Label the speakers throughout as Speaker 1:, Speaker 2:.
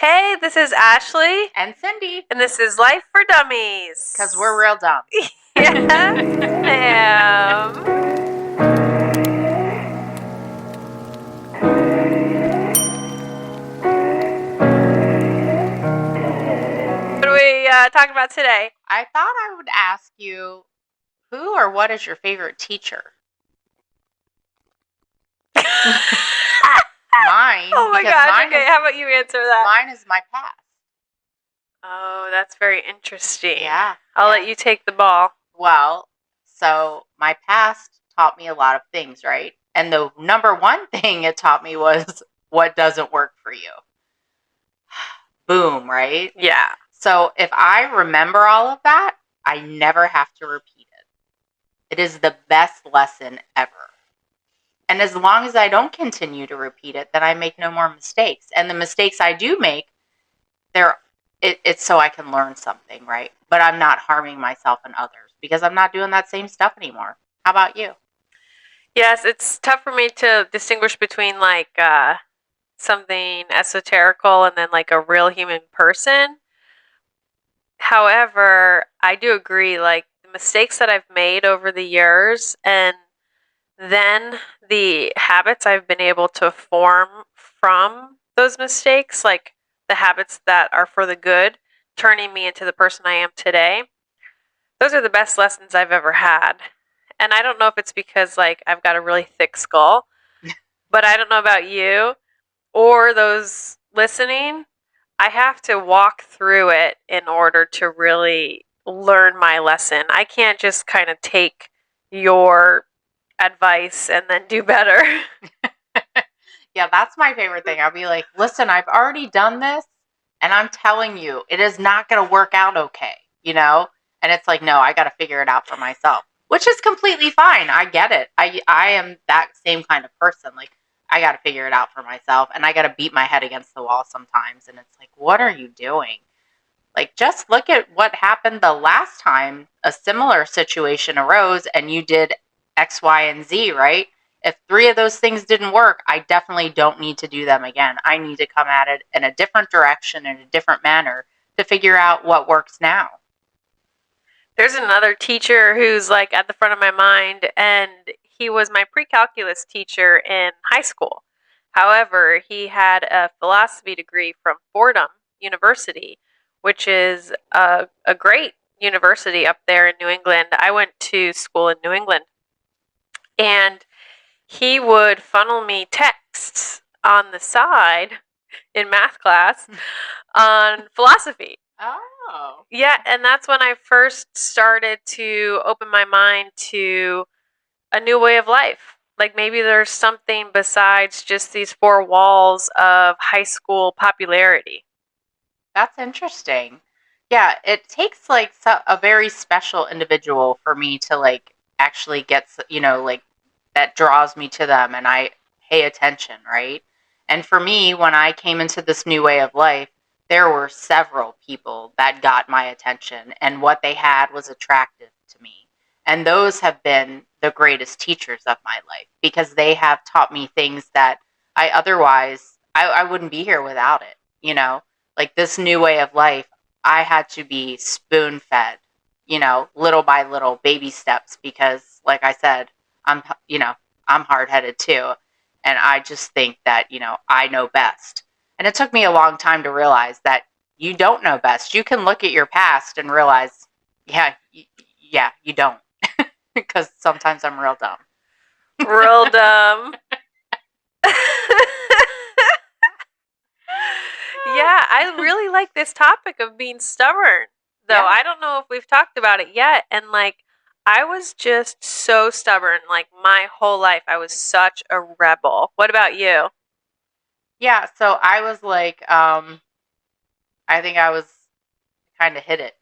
Speaker 1: Hey, this is Ashley,
Speaker 2: And Cindy,
Speaker 1: and this is Life for Dummies.
Speaker 2: because we're real dumb.
Speaker 1: Yeah, ma'am. What are we talking about today?
Speaker 2: I thought I would ask you, who or what is your favorite teacher? Mine.
Speaker 1: Oh my
Speaker 2: because
Speaker 1: gosh,
Speaker 2: mine
Speaker 1: okay,
Speaker 2: is,
Speaker 1: how about you answer that?
Speaker 2: Mine is my past.
Speaker 1: Oh, that's very interesting.
Speaker 2: Yeah.
Speaker 1: I'll let you take the ball.
Speaker 2: Well, so my past taught me a lot of things, right? And the number one thing it taught me was what doesn't work for you. Boom, right?
Speaker 1: Yeah.
Speaker 2: So if I remember all of that, I never have to repeat it. It is the best lesson ever. And as long as I don't continue to repeat it, then I make no more mistakes. And the mistakes I do make, it's so I can learn something, right? But I'm not harming myself and others because I'm not doing that same stuff anymore. How about you?
Speaker 1: Yes, it's tough for me to distinguish between something esoterical and then like a real human person. However, I do agree, like the mistakes that I've made over the years and then the habits I've been able to form from those mistakes, like the habits that are for the good, turning me into the person I am today, those are the best lessons I've ever had. And I don't know if it's because like I've got a really thick skull, but I don't know about you or those listening. I have to walk through it in order to really learn my lesson. I can't just kind of take your advice and then do better.
Speaker 2: Yeah, that's my favorite thing. I'll be like, listen, I've already done this, and I'm telling you, it is not going to work out okay, you know? And it's like, no, I got to figure it out for myself, which is completely fine. I get it. I am that same kind of person. Like, I got to figure it out for myself, and I got to beat my head against the wall sometimes. And it's like, what are you doing? Like, just look at what happened the last time a similar situation arose and you did X, Y, and Z, right? If three of those things didn't work, I definitely don't need to do them again. I need to come at it in a different direction, in a different manner to figure out what works now.
Speaker 1: There's another teacher who's like at the front of my mind, and he was my pre calculus teacher in high school. However, he had a philosophy degree from Fordham University, which is a great university up there in New England. I went to school in New England, and he would funnel me texts on the side in math class on philosophy.
Speaker 2: Oh.
Speaker 1: Yeah, and that's when I first started to open my mind to a new way of life. Like maybe there's something besides just these four walls of high school popularity.
Speaker 2: That's interesting. Yeah, it takes like a very special individual for me to like actually get, like that draws me to them and I pay attention, right? And for me, when I came into this new way of life, there were several people that got my attention and what they had was attractive to me. And those have been the greatest teachers of my life because they have taught me things that I wouldn't be here without it, you know? Like this new way of life, I had to be spoon fed, little by little, baby steps, because like I said, I'm, I'm hard headed too. And I just think that, I know best. And it took me a long time to realize that you don't know best. You can look at your past and realize, yeah, yeah, you don't. Because sometimes I'm real dumb.
Speaker 1: Real dumb. Yeah, I really like this topic of being stubborn, though.
Speaker 2: Yeah.
Speaker 1: I don't know if we've talked about it yet. And like, I was just so stubborn. Like, my whole life, I was such a rebel. What about you?
Speaker 2: Yeah, so I was like, I think I was kind of hit it.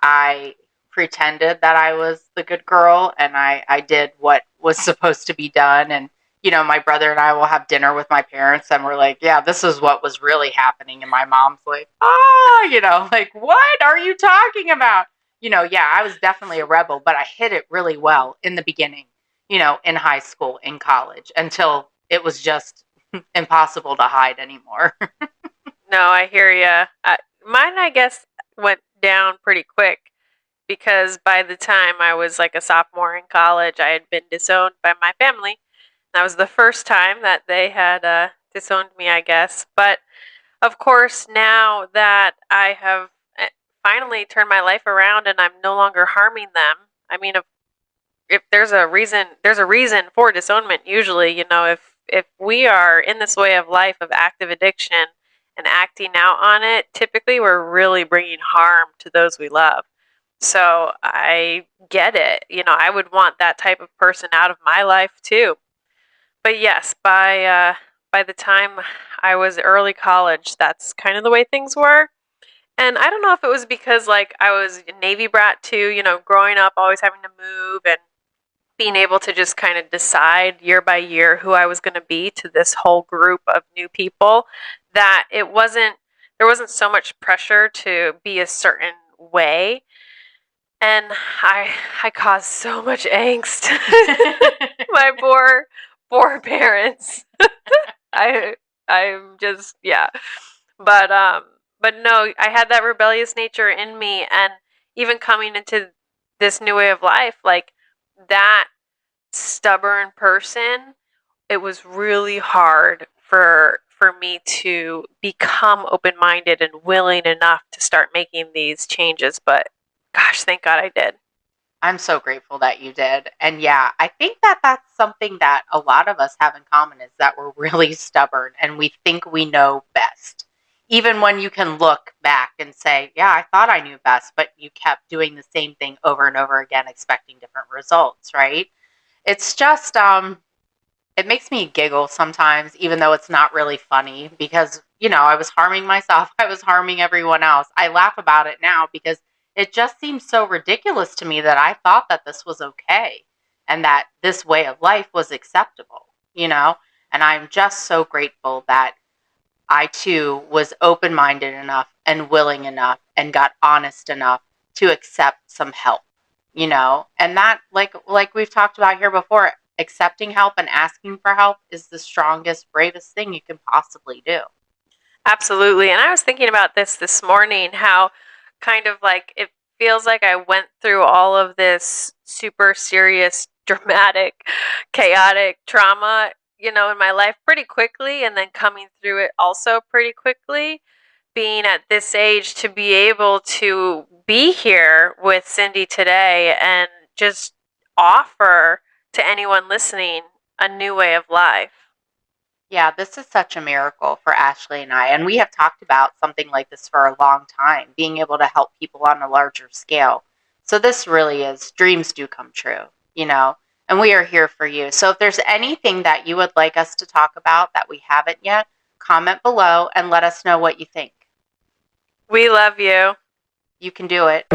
Speaker 2: I pretended that I was the good girl and I did what was supposed to be done. And, my brother and I will have dinner with my parents and we're like, yeah, this is what was really happening. And my mom's like, like, what are you talking about? Yeah, I was definitely a rebel, but I hid it really well in the beginning, in high school, in college, until it was just impossible to hide anymore.
Speaker 1: No, I hear ya. Mine, I guess, went down pretty quick because by the time I was like a sophomore in college, I had been disowned by my family. That was the first time that they had disowned me, I guess. But of course, now that I have eh, finally turned my life around and I'm no longer harming them, I mean, if there's a reason for disownment. Usually, if we are in this way of life of active addiction and acting out on it, typically we're really bringing harm to those we love. So I get it. I would want that type of person out of my life too. But yes, by the time I was early college, that's kind of the way things were. And I don't know if it was because like I was a Navy brat too, growing up always having to move and being able to just kind of decide year by year who I was going to be to this whole group of new people, that there wasn't so much pressure to be a certain way, and I caused so much angst. My poor parents. I I'm just, yeah. But no, I had that rebellious nature in me, and even coming into this new way of life, like that stubborn person, it was really hard for me to become open-minded and willing enough to start making these changes, but gosh, thank God I did.
Speaker 2: I'm so grateful that you did. And yeah, I think that that's something that a lot of us have in common is that we're really stubborn and we think we know best. Even when you can look back and say, yeah, I thought I knew best, but you kept doing the same thing over and over again, expecting different results, right? It's just, it makes me giggle sometimes, even though it's not really funny because, I was harming myself. I was harming everyone else. I laugh about it now because it just seems so ridiculous to me that I thought that this was okay and that this way of life was acceptable, you know? And I'm just so grateful that I too was open minded enough and willing enough and got honest enough to accept some help, And that, like we've talked about here before, accepting help and asking for help is the strongest, bravest thing you can possibly do.
Speaker 1: Absolutely. And I was thinking about this morning, how kind of like it feels like I went through all of this super serious, dramatic, chaotic trauma, in my life pretty quickly, and then coming through it also pretty quickly. Being at this age to be able to be here with Cindy today and just offer to anyone listening a new way of life.
Speaker 2: Yeah, this is such a miracle for Ashley and I. And we have talked about something like this for a long time, being able to help people on a larger scale. So this really is dreams do come true, and we are here for you. So if there's anything that you would like us to talk about that we haven't yet, comment below and let us know what you think.
Speaker 1: We love you.
Speaker 2: You can do it.